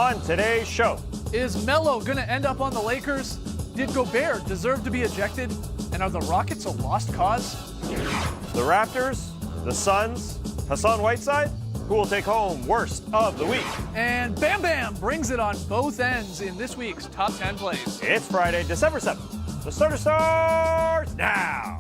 On today's show, is Melo going to end up on the Lakers? Did Gobert deserve to be ejected? And are the Rockets a lost cause? the Raptors, the Suns, Hassan Whiteside, who will take home worst of the week. And Bam Bam brings it on both ends in this week's Top 10 Plays. It's Friday, December 7th. The starter starts now.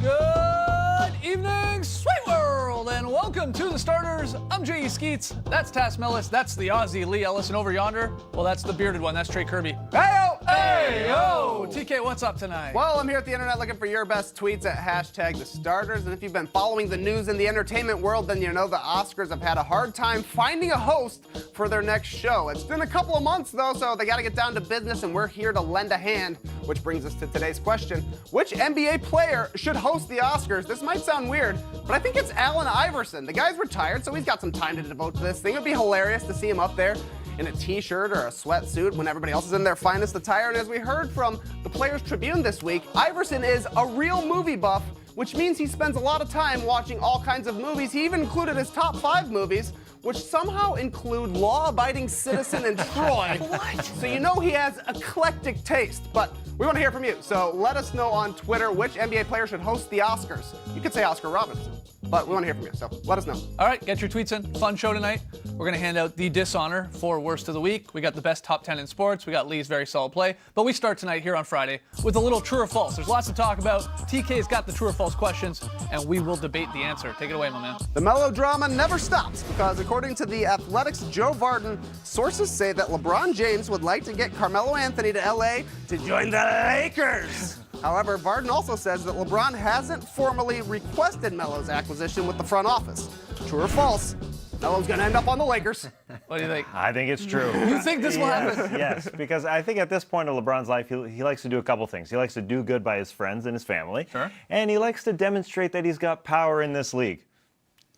Good evening, Sweet World, and welcome to the starters. I'm J.E. Skeets. That's Tass Mellis. That's the Aussie Lee Ellis, and over yonder, well, that's the bearded one. That's Trey Kirby. Hey-o! Hey-o! TK, what's up tonight? Well, I'm here at the internet looking for your best tweets at #TheStarters. And if you've been following the news in the entertainment world, then you know the Oscars have had a hard time finding a host for their next show. It's been a couple of months, though, so they got to get down to business, and we're here to lend a hand, which brings us to today's question. Which NBA player should host the Oscars? This might sound weird, but I think it's Allen Iverson. The guy's retired, so he's got some time to devote to this thing. It would be hilarious to see him up there in a t-shirt or a sweatsuit when everybody else is in their finest attire. And as we heard from the Players Tribune this week, Iverson is a real movie buff, which means he spends a lot of time watching all kinds of movies. He even included his top 5 movies, which somehow include Law-Abiding Citizen and Troy. What? So you know he has eclectic taste, but we want to hear from you. So let us know on Twitter which NBA player should host the Oscars. You could say Oscar Robertson, but we want to hear from you, so let us know. All right, get your tweets in. Fun show tonight. We're going to hand out the dishonor for worst of the week. We got the best top 10 in sports. We got Lee's very solid play. But we start tonight here on Friday with a little true or false. There's lots to talk about. TK's got the true or false questions, and we will debate the answer. Take it away, my man. The melodrama never stops because according to the Athletic's Joe Varden, sources say that LeBron James would like to get Carmelo Anthony to LA to join the Lakers. However, Varden also says that LeBron hasn't formally requested Melo's acquisition with the front office. True or false? Melo's going to end up on the Lakers. What do you think? I think it's true. You think this will happen? Yes, because I think at this point in LeBron's life, he likes to do a couple things. He likes to do good by his friends and his family. Sure. And he likes to demonstrate that he's got power in this league.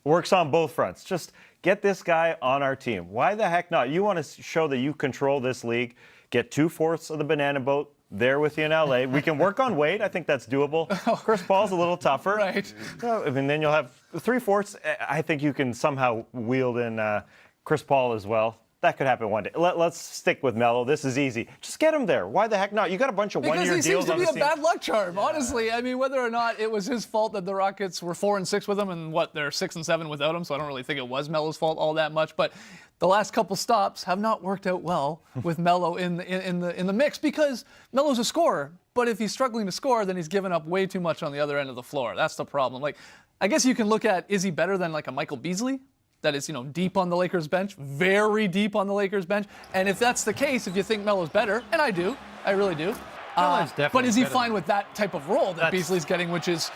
Works on both fronts. Just get this guy on our team. Why the heck not? You want to show that you control this league. Get 2/4 of the banana boat there with you in LA. We can work on Wade. I think that's doable. Chris Paul's a little tougher. Right. And then you'll have 3/4. I think you can somehow wield in Chris Paul as well. That could happen one day. Let's stick with Melo. This is easy. Just get him there. Why the heck not? You got a bunch of one-year deals Because he on seems the to be a team. bad luck charm, honestly. I mean, whether or not it was his fault that the Rockets were 4-6 with him and they're 6-7 without him, so I don't really think it was Melo's fault all that much. But the last couple stops have not worked out well with Melo in the mix because Melo's a scorer. But if he's struggling to score, then he's given up way too much on the other end of the floor. That's the problem. Like, I guess you can look at, is he better than like a Michael Beasley? That is, deep on the Lakers bench, very deep on the Lakers bench. And if that's the case, if you think Melo's better, and I do, I really do. But is he fine with that type of role that Beasley's getting, which is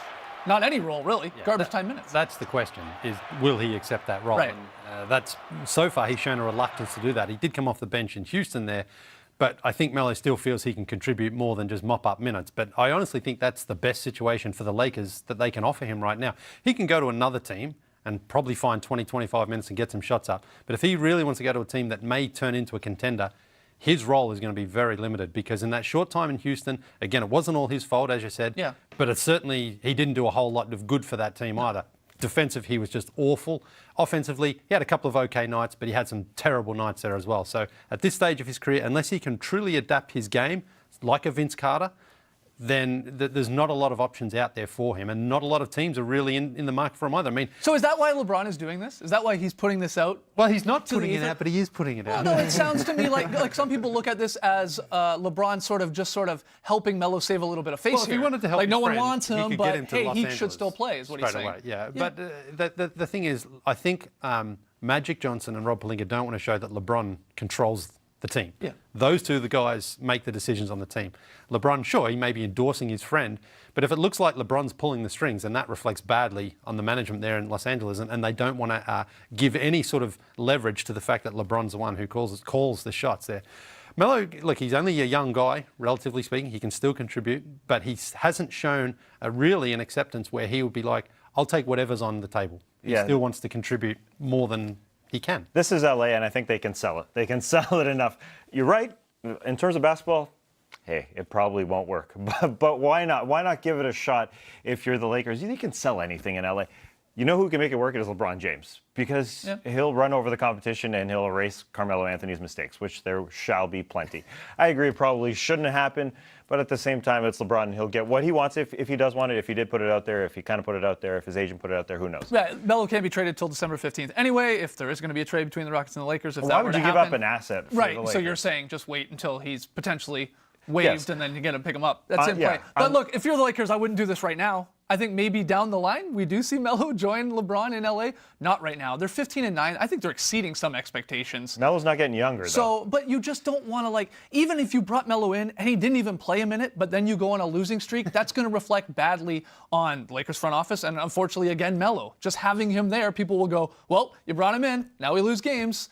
not any role, really, garbage time minutes? That's the question, is will he accept that role? Right. And, so far, he's shown a reluctance to do that. He did come off the bench in Houston there, but I think Melo still feels he can contribute more than just mop up minutes. But I honestly think that's the best situation for the Lakers that they can offer him right now. He can go to another team and probably find 20, 25 minutes and get some shots up. But if he really wants to go to a team that may turn into a contender, his role is going to be very limited because in that short time in Houston, again, it wasn't all his fault, as you said, but it certainly, he didn't do a whole lot of good for that team either. Defensive, he was just awful. Offensively, he had a couple of okay nights, but he had some terrible nights there as well. So at this stage of his career, unless he can truly adapt his game, like a Vince Carter, then there's not a lot of options out there for him, and not a lot of teams are really in the market for him either. I mean, so is that why LeBron is doing this? Is that why he's putting this out? Well, he's not putting it out, but he is putting it out. No, it sounds to me like some people look at this as LeBron sort of helping Melo save a little bit of face Well, if he wanted to help like his no one friend, wants he him, could but get him to hey, Los he Angeles should still play, is what he's saying. Away. Yeah. But the thing is, I think Magic Johnson and Rob Pelinka don't want to show that LeBron controls the team. Yeah. Those two, the guys, make the decisions on the team. LeBron, sure, he may be endorsing his friend, but if it looks like LeBron's pulling the strings, then that reflects badly on the management there in Los Angeles, and they don't want to give any sort of leverage to the fact that LeBron's the one who calls the shots there. Melo, look, he's only a young guy, relatively speaking. He can still contribute, but he hasn't shown really an acceptance where he would be like, I'll take whatever's on the table. He still wants to contribute more than he can. This is LA, and I think they can sell it. They can sell it enough. You're right. In terms of basketball, hey, it probably won't work. But why not? Why not give it a shot if you're the Lakers? You can sell anything in LA. You know who can make it work? It is LeBron James, because he'll run over the competition and he'll erase Carmelo Anthony's mistakes, which there shall be plenty. I agree, it probably shouldn't have happened, but at the same time, it's LeBron, and he'll get what he wants if he does want it, if he did put it out there, if he kind of put it out there, if his agent put it out there, who knows? Yeah, Melo can't be traded till December 15th. Anyway, if there is going to be a trade between the Rockets and the Lakers, Why would you give up an asset for the Right, Lakers? so you're saying just wait until he's potentially waived and then you get to pick him up. That's in yeah, play. But look, if you're the Lakers, I wouldn't do this right now. I think maybe down the line we do see Melo join LeBron in LA. Not right now. They're 15-9. I think they're exceeding some expectations. Melo's not getting younger, though. So, but you just don't want to, even if you brought Melo in and he didn't even play a minute, but then you go on a losing streak, that's going to reflect badly on the Lakers front office and unfortunately, again, Melo. Just having him there, people will go, well, you brought him in, now we lose games.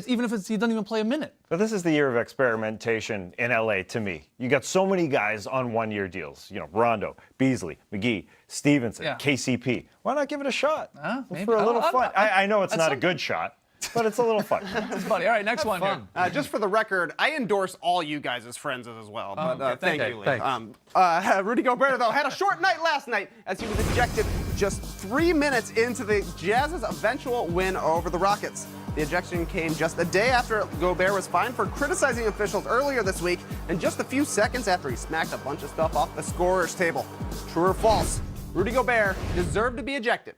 Even if he doesn't even play a minute. But this is the year of experimentation in LA to me. You got so many guys on one-year deals. Rondo, Beasley, McGee, Stevenson, KCP. Why not give it a shot? Maybe. For a little fun. I know it's not a good shot, but it's a little fun. It's funny. All right, next one here. Just for the record, I endorse all you guys as friends as well. But thank you, Lee. Thanks. Rudy Gobert, though, had a short night last night as he was ejected just 3 minutes into the Jazz's eventual win over the Rockets. The ejection came just a day after Gobert was fined for criticizing officials earlier this week, and just a few seconds after he smacked a bunch of stuff off the scorer's table. True or false? Rudy Gobert deserved to be ejected.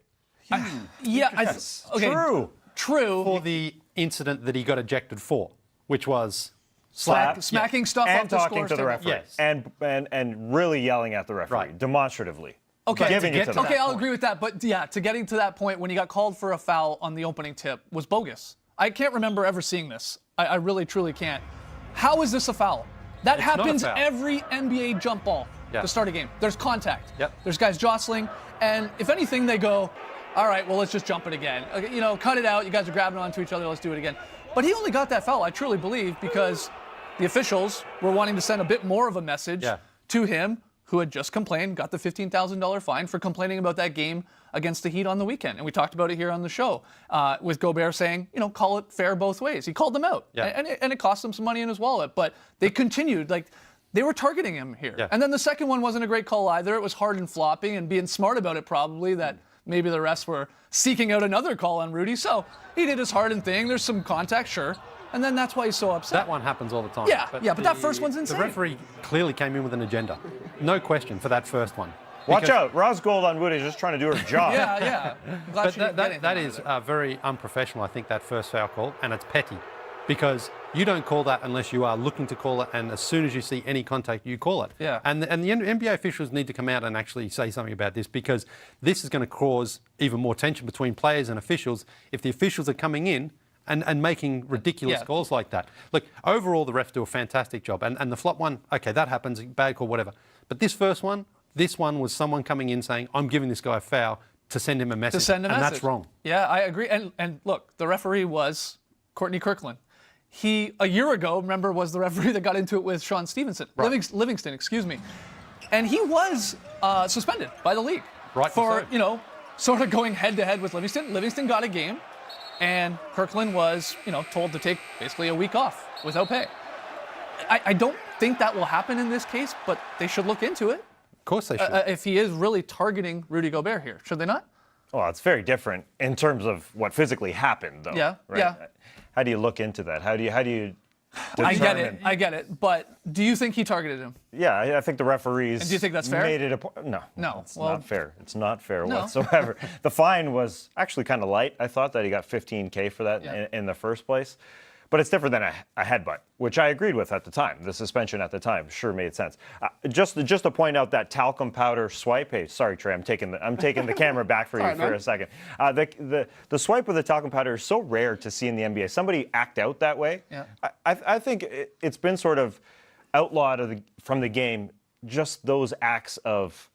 True. True. For the incident that he got ejected for, which was Smacking stuff and off the talking scorer's to the table. referee. Yes. And really yelling at the referee, Right. demonstratively. Okay, Giving it to them. okay, I'll agree with that. But to getting to that point when he got called for a foul on the opening tip was bogus. I can't remember ever seeing this. I really, truly can't. How is this a foul? That It's not a happens foul. every NBA jump ball to start a game. There's contact. Yep. There's guys jostling. And if anything, they go, all right, well, let's just jump it again. Okay, cut it out. You guys are grabbing onto each other. Let's do it again. But he only got that foul, I truly believe, because the officials were wanting to send a bit more of a message to him, who had just complained, got the $15,000 fine for complaining about that game against the Heat on the weekend. And we talked about it here on the show with Gobert saying, call it fair both ways. He called them out. Yeah. And it cost him some money in his wallet. But they continued, they were targeting him here. Yeah. And then the second one wasn't a great call either. It was hard and flopping and being smart about it probably, that maybe the refs were seeking out another call on Rudy. So he did his Harden thing. There's some contact, sure. And then that's why he's so upset. That one happens all the time. Yeah, but that first one's insane. The referee clearly came in with an agenda. No question for that first one. Watch out. Roz Gold on Woody is just trying to do her job. Yeah. I'm glad But she didn't get anything that out of is it. very unprofessional, I think, that first foul call, and it's petty. Because you don't call that unless you are looking to call it, and as soon as you see any contact, you call it. Yeah. And the NBA officials need to come out and actually say something about this, because this is going to cause even more tension between players and officials if the officials are coming in and making ridiculous calls like that. Look, overall, the refs do a fantastic job. And the flop one, okay, that happens, bad call, whatever. But this first one, was someone coming in saying, I'm giving this guy a foul to send him a message. And that's wrong. Yeah, I agree. And look, the referee was Courtney Kirkland. He, a year ago, remember, was the referee that got into it with Sean Stevenson. Right. Livingston, excuse me. And he was suspended by the league. Rightly For, so. Sort of going head-to-head with Livingston. Livingston got a game. And Kirkland was, told to take basically a week off without pay. I don't think that will happen in this case, but they should look into it. Of course they should. If he is really targeting Rudy Gobert here, should they not? Well, it's very different in terms of what physically happened, though. Yeah, right? yeah. How do you look into that? How do you determine? I get it. But do you think he targeted him? Yeah, I think the referees. And do you think that's fair? Made it no, it's well- not fair. It's not fair No. whatsoever. The fine was actually kind of light. I thought that he got $15,000 for that in the first place. But it's different than a headbutt, which I agreed with at the time. The suspension at the time sure made sense. Just to point out that talcum powder swipe. Hey, sorry, Trey, I'm taking the camera back for you for a second. The swipe with the talcum powder is so rare to see in the NBA. Somebody act out that way. Yeah. I think it's been sort of outlawed from the game. Just those acts of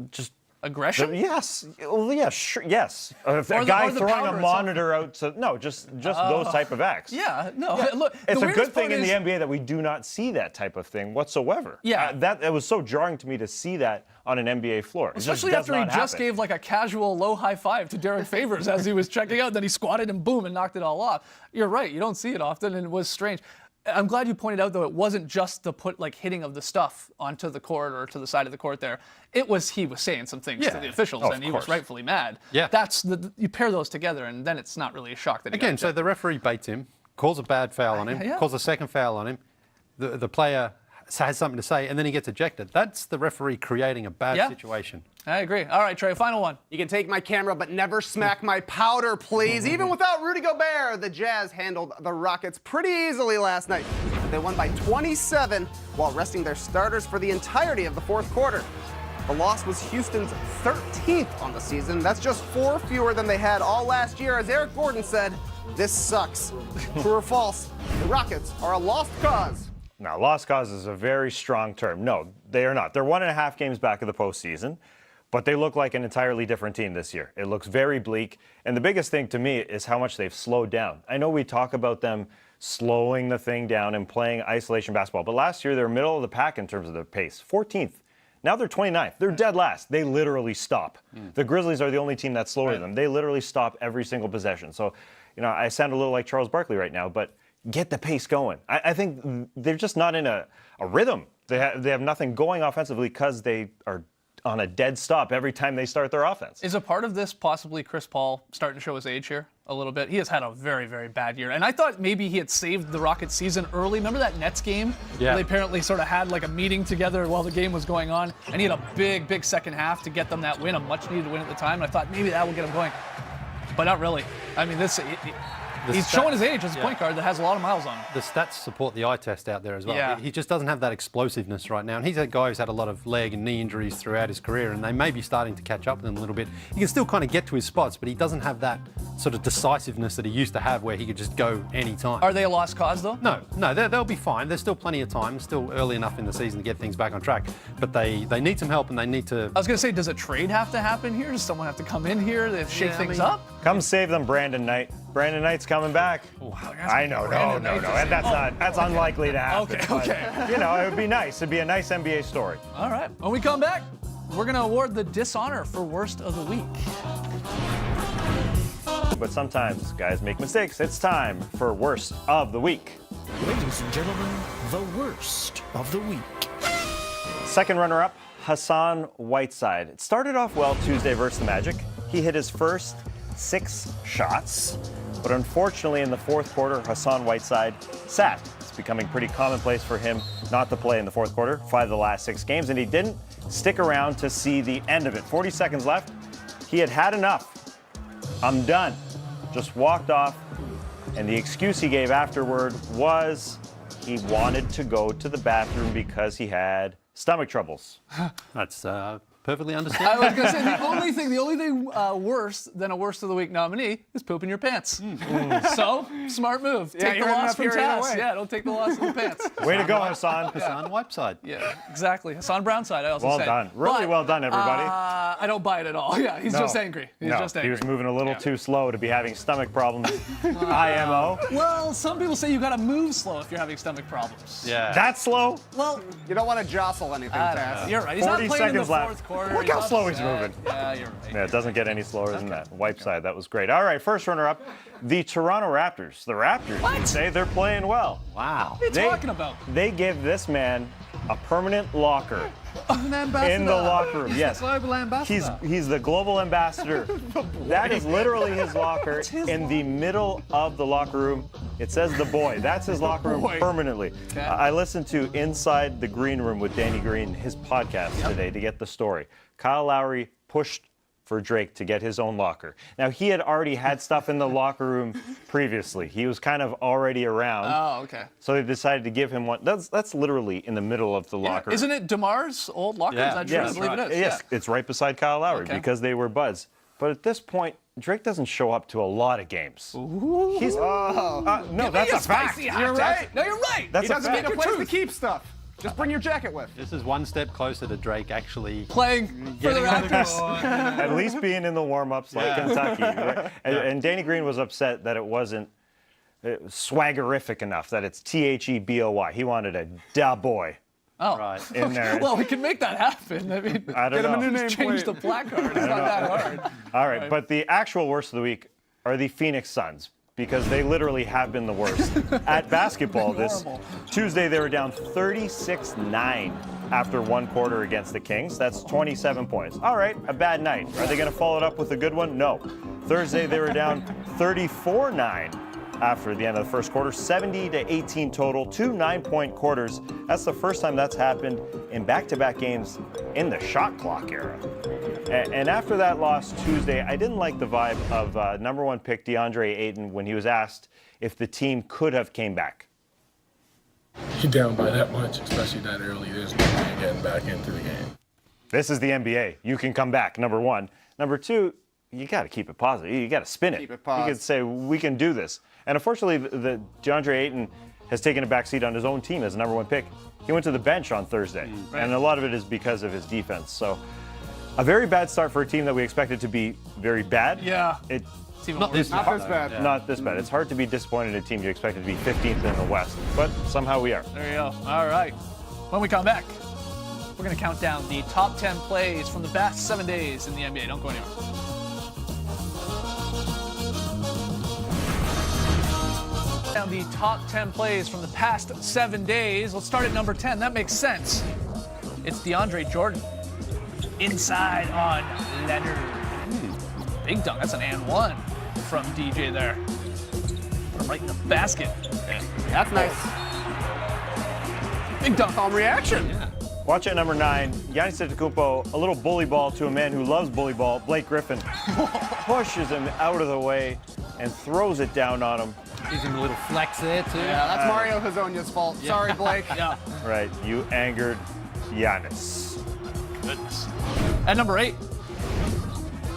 just. Aggression? Yes. Well, yeah, sure. Yes. If Or a the- guy or the throwing powder a or monitor out to just those type of acts. Yeah, no. Look, It's the a good weirdest thing part in the is- NBA that we do not see that type of thing whatsoever. Yeah. That was so jarring to me to see that on an NBA floor. It Especially just after he does not just happen. gave like a casual low high five to Derek Favors as he was checking out. Then he squatted and boom and knocked it all off. You're right. You don't see it often, and it was strange. I'm glad you pointed out, though, it wasn't just the hitting of the stuff onto the court or to the side of the court there. He was saying some things to the officials, and he was rightfully mad. Yeah. You pair those together, and then it's not really a shock that he Again, got so the referee baits him, calls a bad foul on him, calls a second foul on him. The player has something to say, and then he gets ejected. That's the referee creating a bad situation. I agree. All right, Trey, final one. You can take my camera, but never smack my powder, please. Even without Rudy Gobert, the Jazz handled the Rockets pretty easily last night. They won by 27 while resting their starters for the entirety of the fourth quarter. The loss was Houston's 13th on the season. That's just 4 fewer than they had all last year. As Eric Gordon said, this sucks. True or false, the Rockets are a lost cause. Now, lost cause is a very strong term. No, they are not. They're 1.5 games back of the postseason, but they look like an entirely different team this year. It looks very bleak. And the biggest thing to me is how much they've slowed down. I know we talk about them slowing the thing down and playing isolation basketball, but last year they were middle of the pack in terms of their pace, 14th. Now they're 29th. They're dead last. They literally stop. The Grizzlies are the only team that's slower than them. They literally stop every single possession. So, I sound a little like Charles Barkley right now, but get the pace going. I think they're just not in a rhythm. They have nothing going offensively because they are on a dead stop every time they start their offense. Is a part of this possibly Chris Paul starting to show his age here a little bit? He has had a very, very bad year. And I thought maybe he had saved the Rockets season early. Remember that Nets game? Yeah. They apparently sort of had like a meeting together while the game was going on. And he had a big, big second half to get them that win, a much-needed win at the time. And I thought maybe that will get him going. But not really. I mean, he's showing his age as a point guard that has a lot of miles on him. The stats support the eye test out there as well. Yeah. He just doesn't have that explosiveness right now. And he's a guy who's had a lot of leg and knee injuries throughout his career, and they may be starting to catch up with him a little bit. He can still kind of get to his spots, but he doesn't have that sort of decisiveness that he used to have where he could just go any time. Are they a lost cause, though? No, they'll be fine. There's still plenty of time. It's still early enough in the season to get things back on track. But they need some help, and they need to... I was going to say, does a trade have to happen here? Does someone have to come in here to shake things up? Come save them, Brandon Knight. Brandon Knight's coming back. I know, no. And that's unlikely to happen. Okay. But, it would be nice. It'd be a nice NBA story. All right. When we come back, we're going to award the dishonor for worst of the week. But sometimes guys make mistakes. It's time for worst of the week. Ladies and gentlemen, the worst of the week. Second runner-up, Hassan Whiteside. It started off well Tuesday versus the Magic. He hit his first 6 shots, but unfortunately in the fourth quarter, Hassan Whiteside sat. It's becoming pretty commonplace for him not to play in the fourth quarter, 5 of the last 6 games, and he didn't stick around to see the end of it. 40 seconds left. He had enough. I'm done. Just walked off, and the excuse he gave afterward was he wanted to go to the bathroom because he had stomach troubles. That's perfectly I understandable. was going to say, the only thing worse than a worst of the week nominee is pooping your pants. So, smart move. Take the you're ending loss up from here either Taz. way. Yeah, don't take the loss in the pants. Way to go, Hassan. Hassan Whiteside. Yeah, exactly. Hassan Brownside, I also Well said. done. Really But, well done, everybody. I don't buy it at all. Yeah, he's just angry. He's just angry. He was moving a little too slow to be having stomach problems. IMO. Well, some people say you got to move slow if you're having stomach problems. Yeah. That slow? Well, You don't want to jostle anything, I don't Taz. know. You're right. He's not 40 playing in the seconds left. fourth quarter. Look how He's slow he's upset. moving. Yeah, you're right. Yeah, it doesn't get any slower than that. Whiteside, that was great. All right, first runner-up, the Toronto Raptors. The Raptors, you say they're playing well. Wow. What are you talking about? They give this man a permanent locker An ambassador. in the locker room. He's Yes, the global ambassador. he's the global ambassador. That is literally his locker in the middle of the locker room. It says the boy. That's his locker room permanently. Okay. I listened to Inside the Green Room with Danny Green, his podcast today, to get the story. Kyle Lowry pushed for Drake to get his own locker. Now, he had already had stuff in the locker room previously. He was kind of already around. Oh, okay. So they decided to give him one. That's literally in the middle of the locker room. Isn't it DeMar's old locker? Yeah. Is that true? Yes, I believe it is. Yes, it's right beside Kyle Lowry Okay. because they were buds. But at this point, Drake doesn't show up to a lot of games. He's no, that's a fact. You're right. No, you're right. That's He a doesn't need fact. a place to keep stuff. Just bring your jacket with. This is one step closer to Drake actually Playing for the getting on the Raptors. At least being in the warm-ups like Kentucky. Right? And Danny Green was upset that it wasn't swaggerific enough, that it's Theboy. He wanted a da boy Oh. Right. in there. Well, we can make that happen. I mean, I don't Get him a know. new name change plate. the placard. It's not that hard. All right, but the actual worst of the week are the Phoenix Suns because they literally have been the worst at basketball. This Horrible. Tuesday, they were down 36-9 after one quarter against the Kings. That's 27 points. All right, a bad night. Are they going to follow it up with a good one? No. Thursday, they were down 34-9 after the end of the first quarter, 70-18 total, 2 9-point quarters. That's the first time that's happened in back-to-back games in the shot clock era. And after that loss Tuesday, I didn't like the vibe of number 1 pick DeAndre Ayton when he was asked if the team could have came back. You're down by that much, especially that early. There's no way getting back into the game. This is the NBA. You can come back, number 1. Number 2, you got to keep it positive. You got to spin it. Keep it You positive. could say, we can do this. And unfortunately, the DeAndre Ayton has taken a backseat on his own team as the number 1 pick. He went to the bench on Thursday, and a lot of it is because of his defense. So a very bad start for a team that we expected to be very bad. Yeah. It's It's even Not worse. this Not bad. this bad. not this bad. It's hard to be disappointed in a team you expected to be 15th in the West, but somehow we are. There you go. All right. When we come back, we're going to count down the top 10 plays from the past 7 days in the NBA. Don't go anywhere. Down the top 10 plays from the past 7 days. Let's start at number 10. That makes sense. It's DeAndre Jordan. Inside on Leonard. Big dunk. That's an and one from DJ there. Put him right in the basket. That's nice. Big dunk. Calm reaction. Watch at number 9, Giannis Antetokounmpo, a little bully ball to a man who loves bully ball, Blake Griffin, pushes him out of the way and throws it down on him. Gives him a little flex there too. Yeah, that's Mario Hezonja's fault. Sorry, Blake. Yeah. Right, you angered Giannis. Goodness. At number 8,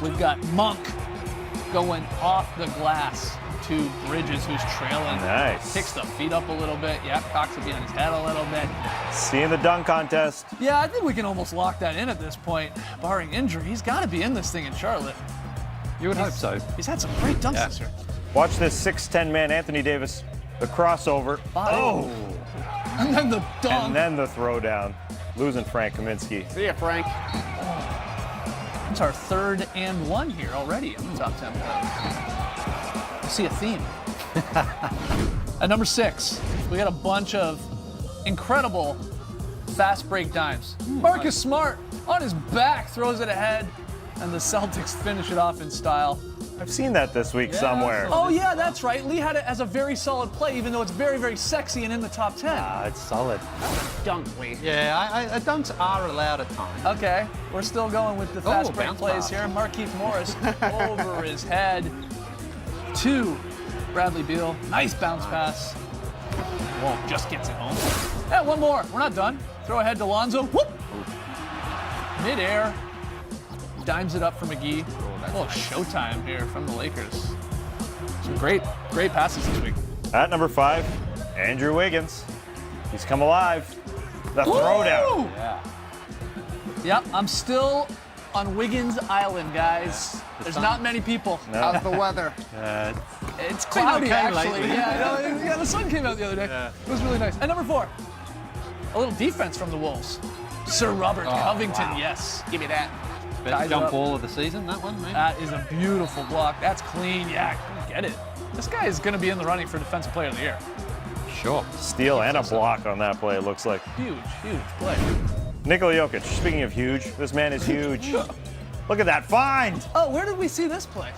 we've got Monk going off the glass to Bridges, who's trailing. Nice. Kicks the feet up a little bit. Yeah, cocks it behind his head a little bit. Seeing the dunk contest. Yeah, I think we can almost lock that in at this point. Barring injury, he's got to be in this thing in Charlotte. You would hope so. He's had some great dunks this year. Watch this 6'10" man, Anthony Davis, the crossover. Oh. And then the dunk. And then the throwdown. Losing Frank Kaminsky. See ya, Frank. It's our 3rd and 1 here already in the top 10 plays. I see a theme. At number 6, we got a bunch of incredible fast break dimes. Marcus Smart on his back throws it ahead, and the Celtics finish it off in style. I've seen that this week somewhere. Oh yeah, that's right. Lee had it as a very solid play, even though it's very, very sexy and in the top 10. It's solid. Dunk, Lee. Yeah, dunks are allowed at times. Okay, we're still going with the fast break bounce plays pass. here. Markieff Morris over his head to Bradley Beal. Nice bounce pass. Whoa, just gets it home. Yeah, one more. We're not done. Throw ahead to Lonzo. Whoop! Mid-air. Dimes it up for McGee. Oh, showtime here from the Lakers. Some great passes this week. At number 5, Andrew Wiggins. He's come alive. The throwdown. Yep, I'm still on Wiggins Island, guys. There's not many people. How's the weather? It's cloudy, okay actually. lately. Yeah, the sun came out the other day. It was really nice. And number 4, a little defense from the Wolves. Sir Robert Covington, yes. Give me that. Best Tied jump up. ball of the season, that one, maybe? That is a beautiful block. That's clean. Yeah, get it. This guy is going to be in the running for Defensive Player of the Year. Sure. Steal and a block on that play, it looks like. Huge play. Nikola Jokic, speaking of huge, this man is huge. Look at that find. Oh, where did we see this play?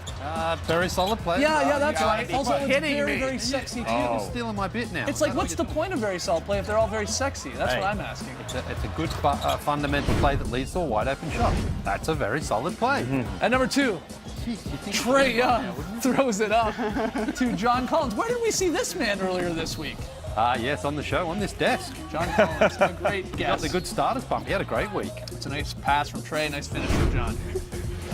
Very solid play. Yeah, that's gotta right. be Also, it's kidding very, me. very sexy, too. You're stealing my bit now. It's like, what's the point of very solid play if they're all very sexy? That's Hey. what I'm asking. It's a good fundamental play that leads to a wide open shot. That's a very solid play. At number 2, Trae Young throws it up to John Collins. Where did we see this man earlier this week? Yes, on the show, on this desk. John Collins, a great Got guess. the good starters bump. He had a great week. It's a nice pass from Trae, nice finish from John.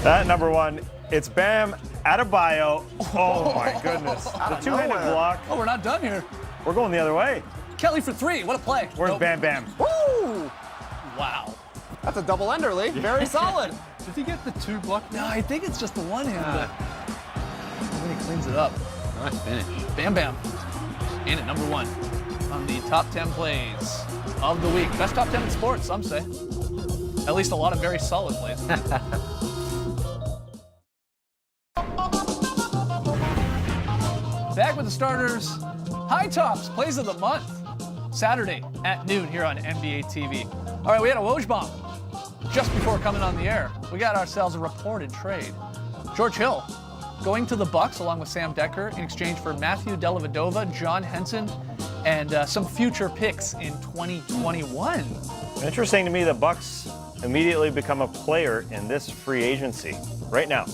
At number 1, it's Bam Adebayo. Oh my goodness. The two-handed block. Oh, we're not done here. We're going the other way. Kelly for 3. What a play. Where's Nope. Bam Bam? Woo! Wow. That's a double ender, Lee. Very solid. Did he get the 2 block? No, I think it's just the one hand, but then he cleans it up. Nice finish. Bam Bam. In at number 1 on the top 10 plays of the week. Best top 10 in sports, some say. At least a lot of very solid plays. back with the starters. High Tops, plays of the month. Saturday at noon here on NBA TV. All right, we had a Woj bomb just before coming on the air. We got ourselves a reported trade. George Hill going to the Bucks along with Sam Decker in exchange for Matthew Dellavedova, John Henson, and some future picks in 2021. Interesting to me, the Bucks immediately become a player in this free agency right now.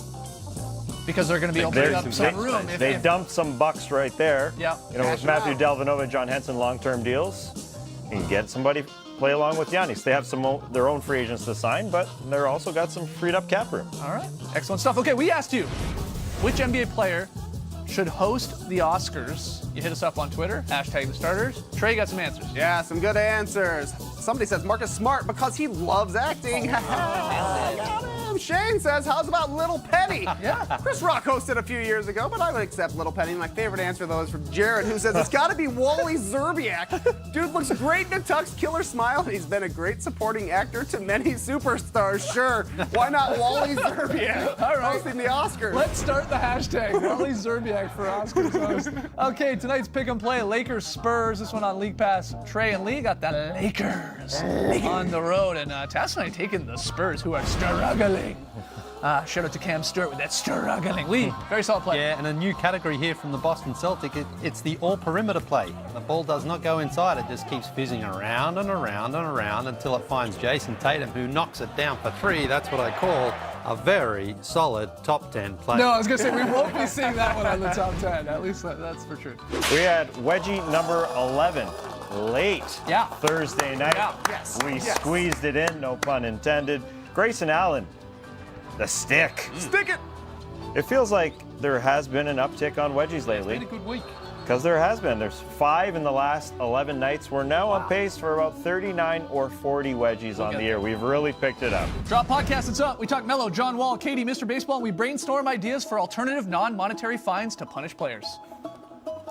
Because they're going to be opening up some room. They dumped some bucks right there. Yeah. You know, with Matthew Dellavedova and John Henson long-term deals, you can get somebody play along with Giannis. They have their own free agents to sign, but they're also got some freed up cap room. All right, excellent stuff. Okay, we asked you, which NBA player should host the Oscars? You hit us up on Twitter, #thestarters. Trey got some answers. Yeah, some good answers. Somebody says Marcus Smart because he loves acting. Got him. Shane says, how's about Little Penny? Yeah. Chris Rock hosted a few years ago, but I would accept Little Penny. My favorite answer, though, is from Jared, who says it's got to be Wally Zerbiak. Dude looks great in a tux, killer smile, and he's been a great supporting actor to many superstars. Sure, why not Wally Zerbiak? All right. Hosting the Oscars. Let's start the hashtag, Wally Zerbiak for Oscars host. Okay, tonight's pick and play, Lakers Spurs. This one on League Pass. Trey and Lee got the Lakers on the road, and Tass and I taking the Spurs, who are struggling. Shout out to Cam Stewart with that struggling. Lee, very solid play. Yeah, and a new category here from the Boston Celtic. It's the all-perimeter play. The ball does not go inside. It just keeps fizzing around and around and around until it finds Jason Tatum, who knocks it down for 3. That's what I call a very solid top 10 play. No, I was going to say, we won't be seeing that one on the top 10. At least that's for sure. We had wedgie number 11 late Thursday night. Yeah. Yes. We Yes. squeezed it in, no pun intended. Grayson Allen, the stick. Stick it. It feels like there has been an uptick on wedgies lately. It's been a good week. Because there has been. There's 5 in the last 11 nights. We're now on pace for about 39 or 40 wedgies on the year. We've really picked it up. Drop podcast, it's up. We talk Melo, John Wall, Katie, Mr. Baseball, and we brainstorm ideas for alternative non-monetary fines to punish players.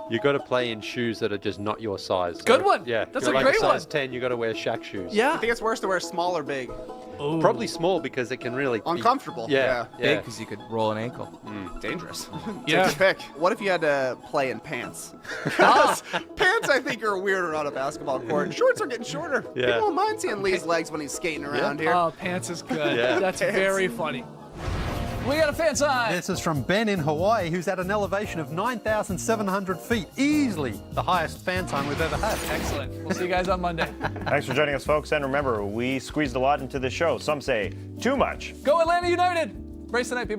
You got to play in shoes that are just not your size. Good one. Yeah, That's you're a like great size one. 10. You got to wear Shaq shoes. I Yeah. think it's worse to wear small or big. Probably small because it can really be Uncomfortable. Yeah, Big because you could roll an ankle. Dangerous. Yeah. Take your pick. What if you had to play in pants? 'Cause pants, I think, are weirder on a basketball court. Shorts are getting shorter. Yeah. People don't mind seeing Lee's legs when he's skating around here. Oh, pants is good. Yeah. That's Pants. very funny. We got a fan sign. This is from Ben in Hawaii, who's at an elevation of 9,700 feet. Easily the highest fan sign we've ever had. Excellent. We'll see you guys on Monday. Thanks for joining us, folks. And remember, we squeezed a lot into the show. Some say too much. Go Atlanta United. Brace tonight, people.